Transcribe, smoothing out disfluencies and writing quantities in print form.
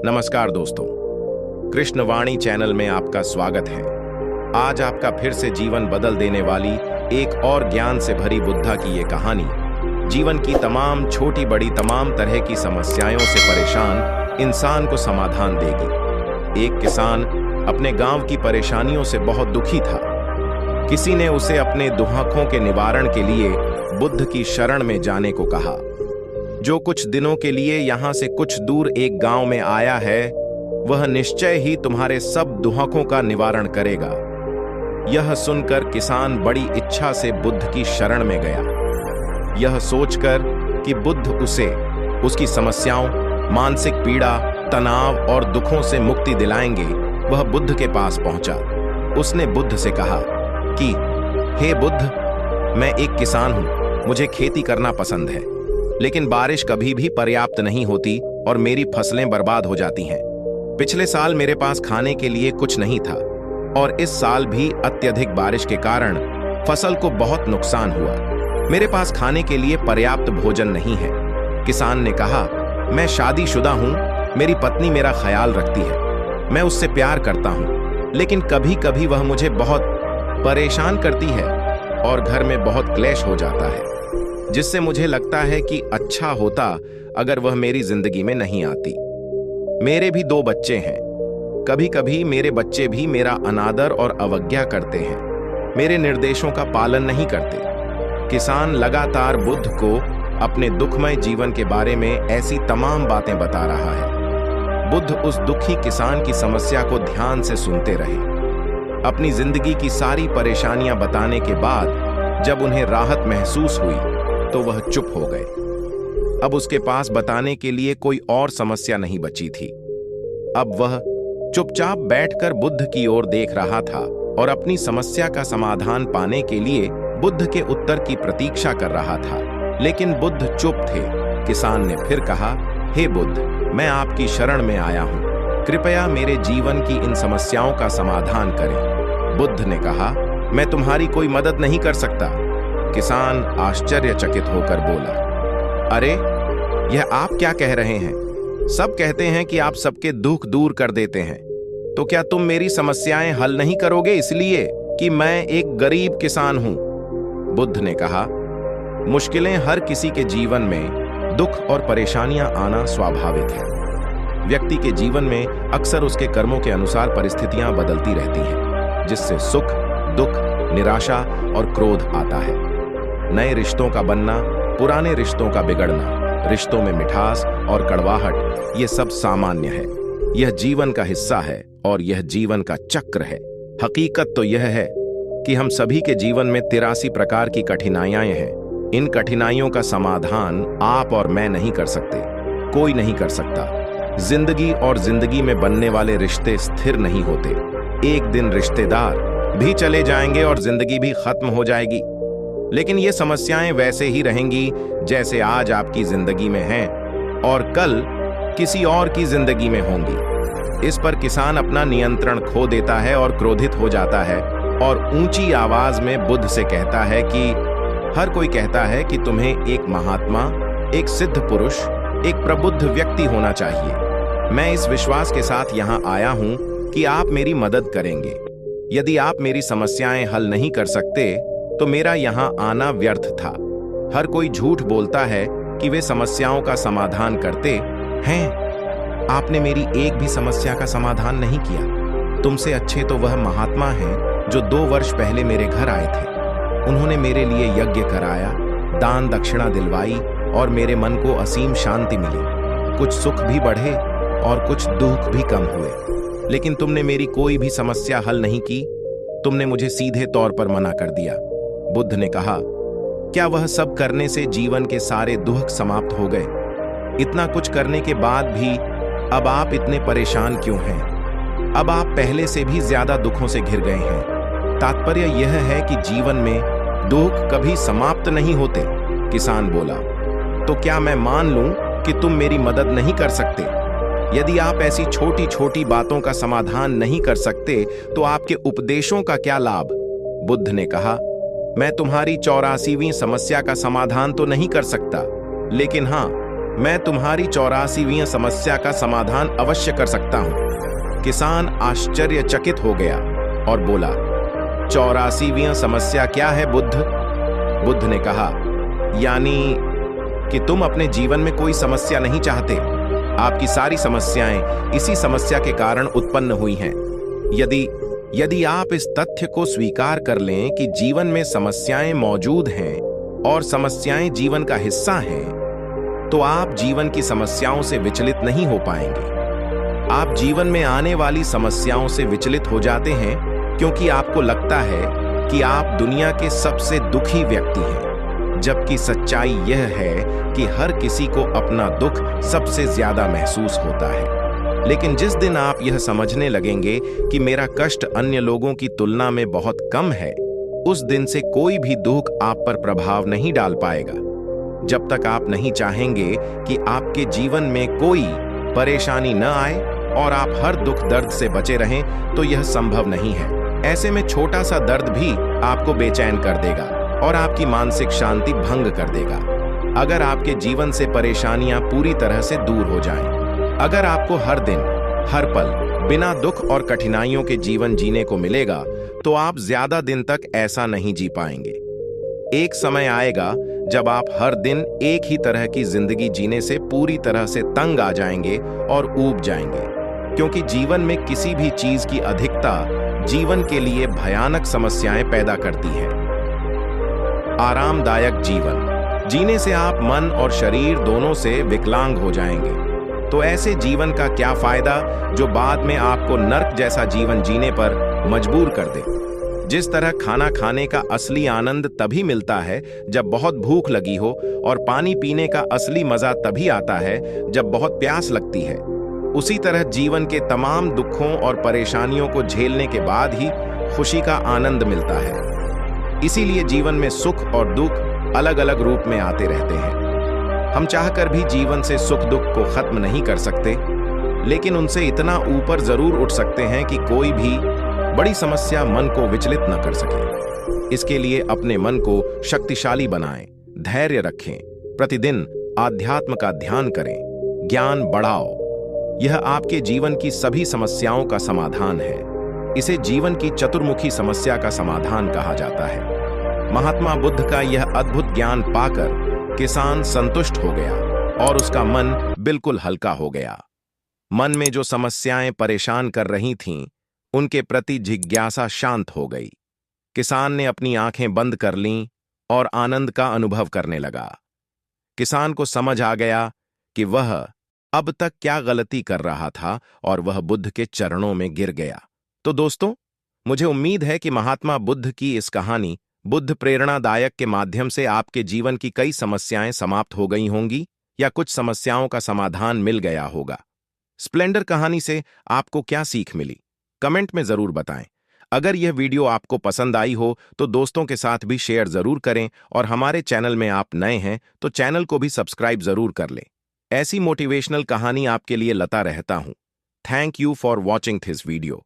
नमस्कार दोस्तों, कृष्णवाणी चैनल में आपका स्वागत है। आज आपका फिर से जीवन बदल देने वाली एक और ज्ञान से भरी बुद्धा की ये कहानी जीवन की तमाम छोटी बड़ी तमाम तरह की समस्याओं से परेशान इंसान को समाधान देगी। एक किसान अपने गांव की परेशानियों से बहुत दुखी था। किसी ने उसे अपने दुहाकों के निवारण के लिए बुद्ध की शरण में जाने को कहा, जो कुछ दिनों के लिए यहाँ से कुछ दूर एक गांव में आया है, वह निश्चय ही तुम्हारे सब दुहाकों का निवारण करेगा। यह सुनकर किसान बड़ी इच्छा से बुद्ध की शरण में गया। यह सोचकर कि बुद्ध उसे उसकी समस्याओं, मानसिक पीड़ा, तनाव और दुखों से मुक्ति दिलाएंगे, वह बुद्ध के पास पहुंचा। उसने बुद्ध से कहा कि हे बुद्ध, मैं एक किसान हूं, मुझे खेती करना पसंद है, लेकिन बारिश कभी भी पर्याप्त नहीं होती और मेरी फसलें बर्बाद हो जाती हैं। पिछले साल मेरे पास खाने के लिए कुछ नहीं था और इस साल भी अत्यधिक बारिश के कारण फसल को बहुत नुकसान हुआ। मेरे पास खाने के लिए पर्याप्त भोजन नहीं है। किसान ने कहा, मैं शादीशुदा हूं, मेरी पत्नी मेरा ख्याल रखती है, मैं उससे प्यार करता हूं, लेकिन कभी कभी वह मुझे बहुत परेशान करती है और घर में बहुत क्लेश हो जाता है, जिससे मुझे लगता है कि अच्छा होता अगर वह मेरी जिंदगी में नहीं आती। मेरे भी 2 बच्चे हैं। कभी कभी मेरे बच्चे भी मेरा अनादर और अवज्ञा करते हैं, मेरे निर्देशों का पालन नहीं करते। किसान लगातार बुद्ध को अपने दुखमय जीवन के बारे में ऐसी तमाम बातें बता रहा है। बुद्ध उस दुखी किसान की समस्या को ध्यान से सुनते रहे। अपनी जिंदगी की सारी परेशानियां बताने के बाद जब उन्हें राहत महसूस हुई तो वह चुप हो गए। अब उसके पास बताने के लिए कोई और समस्या नहीं बची थी। अब वह चुपचाप बैठकर बुद्ध की ओर देख रहा था और अपनी समस्या का समाधान पाने के लिए बुद्ध के उत्तर की प्रतीक्षा कर रहा था। लेकिन बुद्ध चुप थे। किसान ने फिर कहा, हे बुद्ध, मैं आपकी शरण में आया हूं, कृपया मेरे जीवन की इन समस्याओं का समाधान करें। बुद्ध ने कहा, मैं तुम्हारी कोई मदद नहीं कर सकता। किसान आश्चर्यचकित होकर बोला, अरे, यह आप क्या कह रहे हैं? सब कहते हैं कि आप सबके दुख दूर कर देते हैं, तो क्या तुम मेरी समस्याएं हल नहीं करोगे इसलिए कि मैं एक गरीब किसान हूं? बुद्ध ने कहा, मुश्किलें हर किसी के जीवन में, दुख और परेशानियां आना स्वाभाविक है। व्यक्ति के जीवन में अक्सर उसके कर्मों के अनुसार परिस्थितियां बदलती रहती हैं, जिससे सुख, दुख, निराशा और क्रोध आता है। नए रिश्तों का बनना, पुराने रिश्तों का बिगड़ना, रिश्तों में मिठास और कड़वाहट, ये सब सामान्य है। यह जीवन का हिस्सा है और यह जीवन का चक्र है। हकीकत तो यह है कि हम सभी के जीवन में 83 प्रकार की कठिनाइयां हैं। इन कठिनाइयों का समाधान आप और मैं नहीं कर सकते, कोई नहीं कर सकता। जिंदगी और जिंदगी में बनने वाले रिश्ते स्थिर नहीं होते। एक दिन रिश्तेदार भी चले जाएंगे और जिंदगी भी खत्म हो जाएगी, लेकिन ये समस्याएं वैसे ही रहेंगी जैसे आज आपकी जिंदगी में हैं और कल किसी और की जिंदगी में होंगी। इस पर किसान अपना नियंत्रण खो देता है और क्रोधित हो जाता है और ऊंची आवाज में बुद्ध से कहता है कि हर कोई कहता है कि तुम्हें एक महात्मा, एक सिद्ध पुरुष, एक प्रबुद्ध व्यक्ति होना चाहिए। मैं इस विश्वास के साथ यहाँ आया हूँ कि आप मेरी मदद करेंगे। यदि आप मेरी समस्याएं हल नहीं कर सकते तो मेरा यहाँ आना व्यर्थ था। हर कोई झूठ बोलता है कि वे समस्याओं का समाधान करते हैं। आपने मेरी एक भी समस्या का समाधान नहीं किया। तुमसे अच्छे तो वह महात्मा हैं जो 2 वर्ष पहले मेरे घर आए थे। उन्होंने मेरे लिए यज्ञ कराया, दान दक्षिणा दिलवाई और मेरे मन को असीम शांति मिली। कुछ सुख भी बढ़े और कुछ दुख भी कम हुए, लेकिन तुमने मेरी कोई भी समस्या हल नहीं की। तुमने मुझे सीधे तौर पर मना कर दिया। बुद्ध ने कहा, क्या वह सब करने से जीवन के सारे दुख समाप्त हो गए? इतना कुछ करने के बाद भी अब आप इतने परेशान क्यों हैं? अब आप पहले से भी ज्यादा दुखों से घिर गए हैं। तात्पर्य यह है कि जीवन में दुख कभी समाप्त नहीं होते। किसान बोला, तो क्या मैं मान लूं कि तुम मेरी मदद नहीं कर सकते? यदि आप ऐसी छोटी छोटी बातों का समाधान नहीं कर सकते तो आपके उपदेशों का क्या लाभ? बुद्ध ने कहा, मैं तुम्हारी 84वीं समस्या का समाधान तो नहीं कर सकता, लेकिन हाँ, मैं तुम्हारी 84वीं समस्या का समाधान अवश्य कर सकता हूं। किसान आश्चर्यचकित हो गया और बोला, 84वीं समस्या क्या है बुद्ध? बुद्ध ने कहा, यानी कि तुम अपने जीवन में कोई समस्या नहीं चाहते। आपकी सारी समस्याएं इसी समस्या के कारण उत्पन्न हुई हैं। यदि आप इस तथ्य को स्वीकार कर लें कि जीवन में समस्याएं मौजूद हैं और समस्याएं जीवन का हिस्सा हैं, तो आप जीवन की समस्याओं से विचलित नहीं हो पाएंगे। आप जीवन में आने वाली समस्याओं से विचलित हो जाते हैं क्योंकि आपको लगता है कि आप दुनिया के सबसे दुखी व्यक्ति हैं, जबकि सच्चाई यह है कि हर किसी को अपना दुख सबसे ज्यादा महसूस होता है। लेकिन जिस दिन आप यह समझने लगेंगे कि मेरा कष्ट अन्य लोगों की तुलना में बहुत कम है, उस दिन से कोई भी दुख आप पर प्रभाव नहीं डाल पाएगा। जब तक आप नहीं चाहेंगे कि आपके जीवन में कोई परेशानी न आए और आप हर दुख दर्द से बचे रहें, तो यह संभव नहीं है। ऐसे में छोटा सा दर्द भी आपको बेचैन कर देगा और आपकी मानसिक शांति भंग कर देगा। अगर आपके जीवन से परेशानियां पूरी तरह से दूर हो जाएं, अगर आपको हर दिन, हर पल बिना दुख और कठिनाइयों के जीवन जीने को मिलेगा, तो आप ज्यादा दिन तक ऐसा नहीं जी पाएंगे। एक समय आएगा जब आप हर दिन एक ही तरह की जिंदगी जीने से पूरी तरह से तंग आ जाएंगे और ऊब जाएंगे, क्योंकि जीवन में किसी भी चीज की अधिकता जीवन के लिए भयानक समस्याएं पैदा करती है। आरामदायक जीवन जीने से आप मन और शरीर दोनों से विकलांग हो जाएंगे। तो ऐसे जीवन का क्या फायदा जो बाद में आपको नर्क जैसा जीवन जीने पर मजबूर कर दे। जिस तरह खाना खाने का असली आनंद तभी मिलता है जब बहुत भूख लगी हो, और पानी पीने का असली मजा तभी आता है जब बहुत प्यास लगती है, उसी तरह जीवन के तमाम दुखों और परेशानियों को झेलने के बाद ही खुशी का आनंद मिलता है। इसीलिए जीवन में सुख और दुख अलग अलग रूप में आते रहते हैं। हम चाहकर भी जीवन से सुख दुख को खत्म नहीं कर सकते, लेकिन उनसे इतना ऊपर जरूर उठ सकते हैं कि कोई भी बड़ी समस्या मन को विचलित न कर सके। इसके लिए अपने मन को शक्तिशाली बनाएं, धैर्य रखें, प्रतिदिन आध्यात्म का ध्यान करें, ज्ञान बढ़ाओ। यह आपके जीवन की सभी समस्याओं का समाधान है। इसे जीवन की चतुर्मुखी समस्या का समाधान कहा जाता है। महात्मा बुद्ध का यह अद्भुत ज्ञान पाकर किसान संतुष्ट हो गया और उसका मन बिल्कुल हल्का हो गया। मन में जो समस्याएं परेशान कर रही थीं, उनके प्रति जिज्ञासा शांत हो गई। किसान ने अपनी आंखें बंद कर लीं और आनंद का अनुभव करने लगा। किसान को समझ आ गया कि वह अब तक क्या गलती कर रहा था और वह बुद्ध के चरणों में गिर गया। तो दोस्तों, मुझे उम्मीद है कि महात्मा बुद्ध की इस कहानी बुद्ध प्रेरणादायक के माध्यम से आपके जीवन की कई समस्याएं समाप्त हो गई होंगी या कुछ समस्याओं का समाधान मिल गया होगा। स्प्लेंडर कहानी से आपको क्या सीख मिली, कमेंट में जरूर बताएं। अगर यह वीडियो आपको पसंद आई हो तो दोस्तों के साथ भी शेयर जरूर करें, और हमारे चैनल में आप नए हैं तो चैनल को भी सब्सक्राइब जरूर कर लें। ऐसी मोटिवेशनल कहानी आपके लिए लाता रहता हूं। Thank you for watching this video.